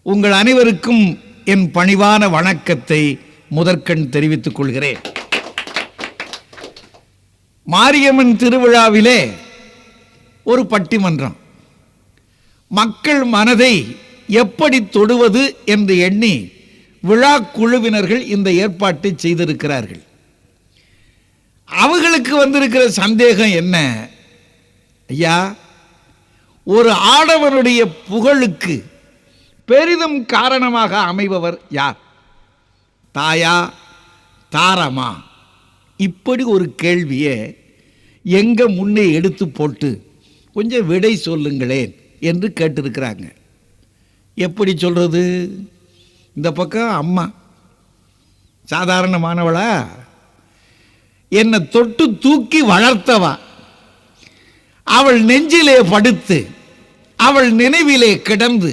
உங்கள் அனைவருக்கும் என் பணிவான வணக்கத்தை முதற்கண் தெரிவித்துக் கொள்கிறேன். மாரியம்மன் திருவிழாவிலே ஒரு பட்டிமன்றம், மக்கள் மனதை எப்படி தொடுவது என்று எண்ணி விழா குழுவினர்கள் இந்த ஏற்பாட்டை செய்திருக்கிறார்கள். அவர்களுக்கு வந்திருக்கிற சந்தேகம் என்ன? ஐயா, ஒரு ஆடவனுடைய புகழுக்கு பெரிதும் காரணமாக அமைபவர் யார்? தாயா, தாரமா? இப்படி ஒரு கேள்வியை எங்க முன்னே எடுத்து போட்டு கொஞ்சம் விடை சொல்லுங்களேன் என்று கேட்டிருக்கிறாங்க. எப்படி சொல்றது? இந்த பக்கம் அம்மா சாதாரணமானவளா? என்னை தொட்டு தூக்கி வளர்த்தவா, அவள் நெஞ்சிலே படுத்து அவள் நினைவிலே கிடந்து